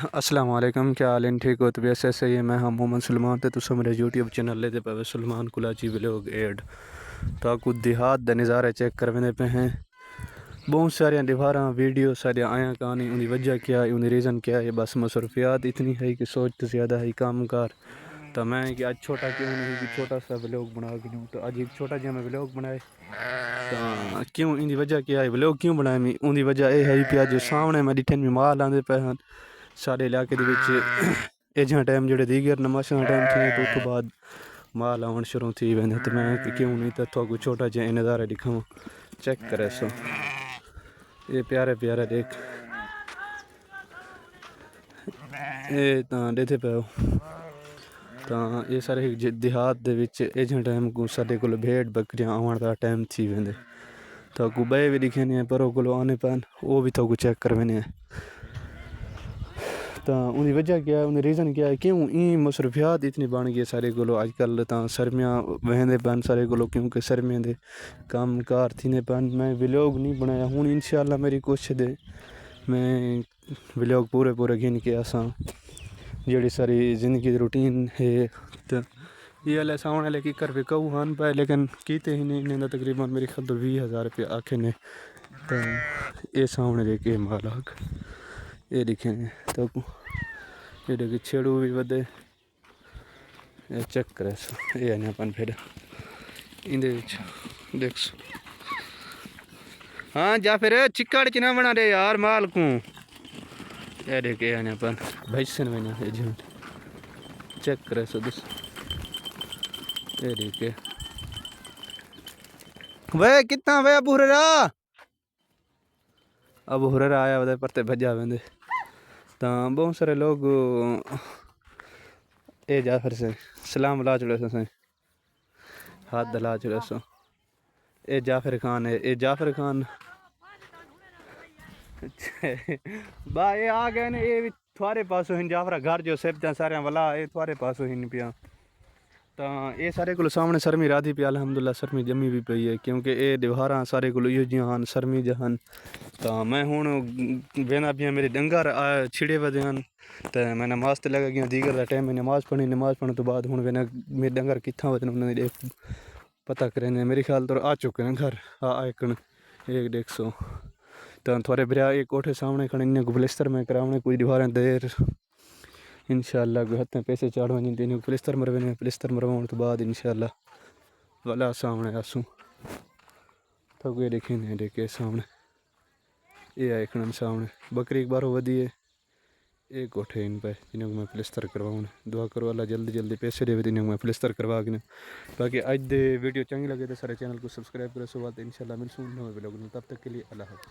अस्सलाम वालेकुम, क्या हाल है? ठीक हो? तो वैसे सही है। मैं हम मोहम्मद सलमान ते तुम मेरे यूट्यूब चैनल लेते पे सलमान कुलाची व्लॉग एड ताकू देहात दा नज़ारे चेक करने पे हैं। बहुत सारे दीवारा वीडियो सारे आया कहानी उनकी वजह क्या है, उनकी रीज़न क्या है। बस मसरूफियात इतनी है कि सोच तो ज़्यादा है काम कार। तो मैं कि आज छोटा क्यों नहीं कि छोटा सा व्लॉग बना के दूँ। तो आज एक छोटा जिहा मैं व्लॉग बनाए। तो क्यों इनकी वजह क्या है, व्लॉग क्यों बनाया मैं? उनकी वजह यह है कि अज सामने मैं डिठे माल आते पे हैं साढ़े इलाके एजा टाइम जो दीगर नमाशा टाइम थे तो उस बाद माल आवन शुरू थी वेंदे। तो मैं क्यों नहीं तो थोड़ा छोटा जहा नज़ारा दिखाऊँ। चेक करे सो ये प्यारे प्यारे देख ये देते पे तो ये सारे देहात एजा टाइम को साढ़े को भेड़ बकरियां आवन का टाइम थी वेंदे। तो बे भी दिखे नहीं परों को आने पैन वो भी तो चेक करवाने। तो उनकी वजह क्या है, उनकी रीज़न क्या है क्यों ई मसरूफियात इतनी बन गई सारे को अजकल। तो सरमियाँ वहदे पैन सारे को क्योंकि सरमियाँ दे काम कार थी पैन। मैं व्लॉग नहीं बनाया हूँ, इंशाल्लाह मेरी कोशिश दे मैं व्लॉग पूरे पूरे गिन के आसा जी सारी ज़िंदगी रूटीन है। तो ये वाले सामने वाले की कर भी कहूँ हाँ पाए लेकिन कीते ही नहीं इन्हें तकरीबन मेरे ख्याल तो 20,000 रुपये आखे ने। तो ये सामने देखे मालाक ये दिखे तो ये देखिए छेड़ू भी बदे ये चेक करे सो ये आने अपन फिर इंदे देख सो। हाँ जा फिर चिक्कड़ च ना बना दे यार माल को। ये देखे आने अपन भैंसन में ना ये चेक करे सो दस ये देखे वे कितना वे अब हुररा अब हुररा आया वदे परते भजा वेंदे। तो बहुत सारे लोग ये जा फिर से सलाम ला चुड़े सो हाथ दला चुड़े सो। ये जाफर खान है, ये जाफर खान बा ये आ गए ने ये भी थोड़े पासों हिन जाफरा घर जो सेब सारे वाला ये थोड़े पासों हिन पिया। तो ये सारे को सामने सरमी राधी पे अल्हम्दुलिल्लाह सरमी जमी भी पई है क्योंकि ये दिवारा सारे को इो जहान सरमी जहान। तो मैं हूँ बेना पिया मेरे डंगर छिड़े वजे हैं। तो मैं नमाज तो लगा गया दीगर टाइम में नमाज पढ़ने तो बाद हूँ वेना मेरे डंगर कितना वजन उन्होंने देख पता करें मेरे ख्याल तो आ चुके हैं घर आकन एक डेढ़ सौ। तो थोड़े बिरा एक कोठे सामने खड़े इन्हें प्लस्तर में कराने कोई दीवारें देर इंशाल्लाह हथ में पैसे चाढ़वानी इन्हें प्लस्तर मरवाने प्लस्तर मरवाने तो बाद इंशाल्लाह वाला सामने आसूँ। तो ये देखे नहीं देखे सामने ये आए खड़न सामने बकरी एक बार वधी है एक कोठे इन पे इन्हें मैं प्लस्तर करवाऊँ। दुआ करो अल्लाह जल्दी जल्दी पैसे दे इन्हें मैं प्लस्तर करवा के। बाकी आज दे वीडियो चंगी लगे तो सारे चैनल को सब्सक्राइब करो। सो बात इंशाल्लाह मिलसूँ नए व्लॉग में, तब तक के लिए अल्लाह हाफ़िज़।